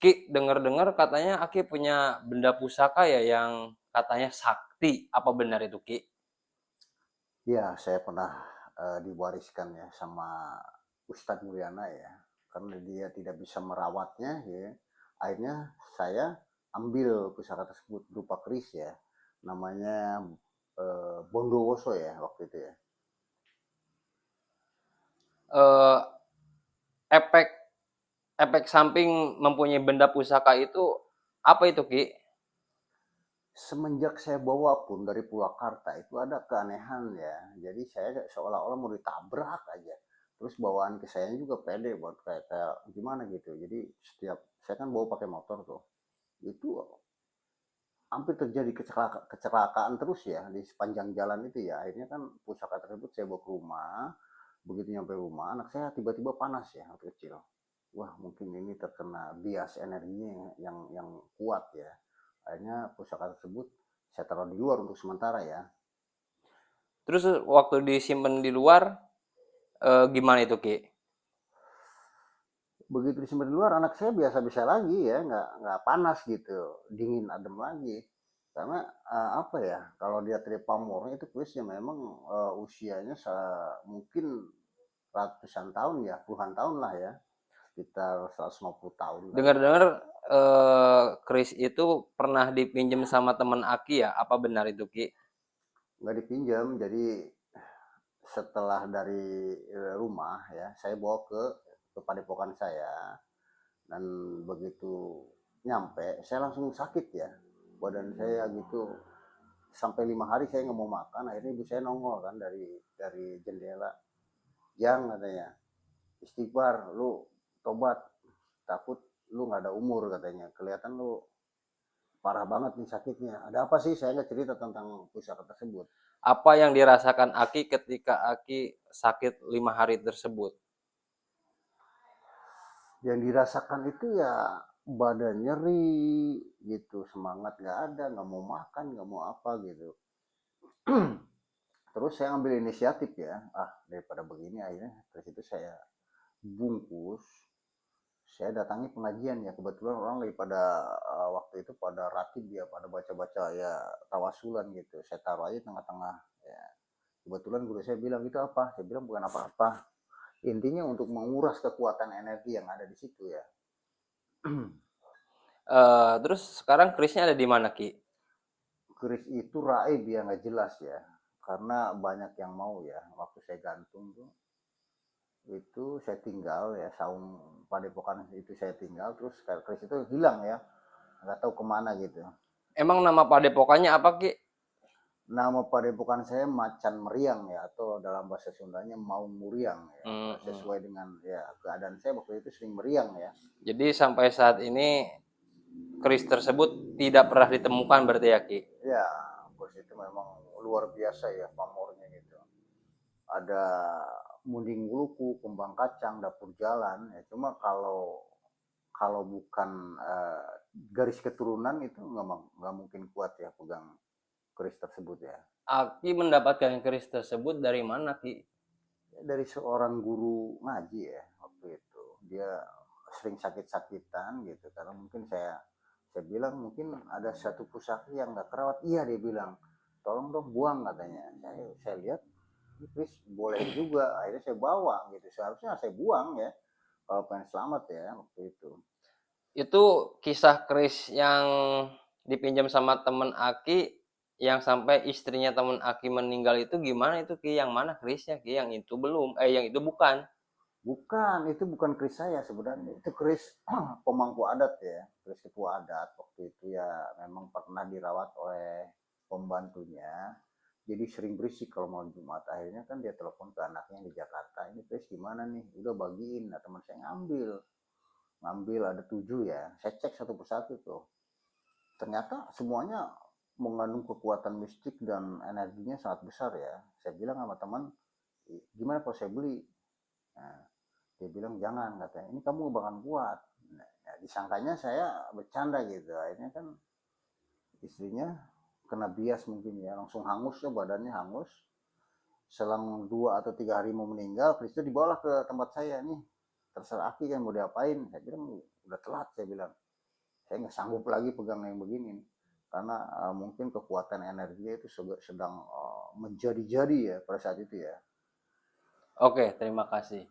Ki, dengar-dengar katanya Aki punya benda pusaka ya yang katanya sakti. Apa benar itu, Ki? Ya, saya pernah diwariskan ya sama Ustadz Mulyana ya, karena dia tidak bisa merawatnya ya. Akhirnya saya ambil pusaka tersebut berupa keris ya, namanya Bondowoso ya waktu itu ya. Eh, efek efek samping mempunyai benda pusaka itu apa itu, Ki? Semenjak saya bawa pun dari Purwakarta itu ada keanehan ya. Jadi saya seolah-olah mau ditabrak aja. Terus bawaan ke saya juga pede buat kayak gimana gitu. Jadi setiap saya kan bawa pakai motor tuh. Itu hampir terjadi kecelakaan terus ya di sepanjang jalan itu ya. Akhirnya kan pusaka tersebut saya bawa ke rumah. Begitu nyampe rumah, anak saya tiba-tiba panas ya waktu kecil. Wah, mungkin ini terkena bias energinya yang kuat ya. Akhirnya pusaka tersebut saya taruh di luar untuk sementara ya. Terus waktu disimpan di luar gimana itu, Ki? Begitu disimpan di luar, anak saya biasa-biasa lagi ya, nggak panas gitu, dingin adem lagi. Karena apa ya, kalau dia dari pamornya itu kuisnya memang usianya mungkin ratusan tahun ya, puluhan tahun lah ya, sekitar 150 tahun kali. Dengar-dengar keris itu pernah dipinjam sama teman Aki ya? Apa benar itu, Ki? Nggak dipinjam, jadi setelah dari rumah ya, saya bawa ke padepokan saya, dan begitu nyampe saya langsung sakit ya badan saya gitu, sampai 5 hari saya nggak mau makan. Akhirnya ibu saya nongol kan dari jendela, yang katanya istighfar lu, tobat, takut lu nggak ada umur, katanya kelihatan lu parah banget nih sakitnya. Ada apa sih, saya nggak cerita tentang pusaka tersebut. Apa yang dirasakan Aki ketika Aki sakit 5 hari tersebut? Yang dirasakan itu ya badan nyeri gitu, semangat nggak ada, nggak mau makan, nggak mau apa gitu. Terus saya ambil inisiatif ya, daripada begini, akhirnya dari situ saya bungkus, saya datangi pengajian ya, kebetulan orang lagi pada waktu itu pada ratib ya, pada baca-baca ya tawasulan gitu, saya taruh aja tengah-tengah ya. Kebetulan guru saya bilang itu apa, saya bilang bukan apa-apa, intinya untuk menguras kekuatan energi yang ada di situ ya. Terus sekarang kerisnya ada di mana, Ki? Keris itu raib ya, nggak jelas ya, karena banyak yang mau ya. Waktu saya gantung tuh, itu saya tinggal ya, saung padepokan itu saya tinggal, terus keris itu hilang ya, nggak tahu kemana gitu. Emang nama padepokannya apa, Ki? Nama padepokan saya Macan Meriang ya, atau dalam bahasa Sundanya Maung Muriang ya, Hmm. sesuai dengan ya keadaan saya waktu itu sering meriang ya. Jadi sampai saat ini keris tersebut tidak pernah ditemukan berarti ya, Ki? Ya, bos itu memang luar biasa ya pamornya gitu. Ada munding luku, kembang kacang, dapur jalan ya. Cuma kalau kalau bukan garis keturunan itu nggak mungkin kuat ya pegang keris tersebut ya. Aki mendapatkan keris tersebut dari mana, Ki? Dari seorang guru ngaji ya waktu itu, dia sering sakit-sakitan gitu, karena mungkin saya bilang mungkin ada satu pusaka yang nggak kerawat. Iya, dia bilang tolong dong buang, katanya. Saya lihat Chris boleh juga, akhirnya saya bawa gitu, seharusnya saya buang ya kalau pengen selamat ya waktu itu. Itu kisah keris yang dipinjam sama temen Aki yang sampai istrinya temen Aki meninggal itu gimana itu, Ki? Yang mana kerisnya, Ki? Yang itu belum, yang itu bukan. Bukan, itu bukan keris saya sebenarnya, itu keris pemangku adat ya, keris ketua adat. Waktu itu ya memang pernah dirawat oleh pembantunya, jadi sering berisik kalau malam Jumat. Akhirnya kan dia telepon ke anaknya di Jakarta, ini keris gimana nih, udah bagiin. Nah, teman saya ngambil ngambil ada 7 ya, saya cek satu persatu tuh, ternyata semuanya mengandung kekuatan mistik dan energinya sangat besar ya. Saya bilang sama teman, gimana kalau saya beli? Nah, dia bilang jangan, katanya ini kamu bakal kuat. Nah, ya, disangkanya saya bercanda gitu. Akhirnya kan istrinya kena bias mungkin ya, langsung hangus ya, badannya hangus. Selang 2 atau 3 hari mau meninggal, Chris itu dibawa ke tempat saya nih, terserah Aki kan mau diapain. Saya bilang udah telat, saya bilang saya nggak sanggup lagi pegang yang begini nih. Karena mungkin kekuatan energinya itu sedang menjadi-jadi ya pada saat itu ya. Oke, terima kasih.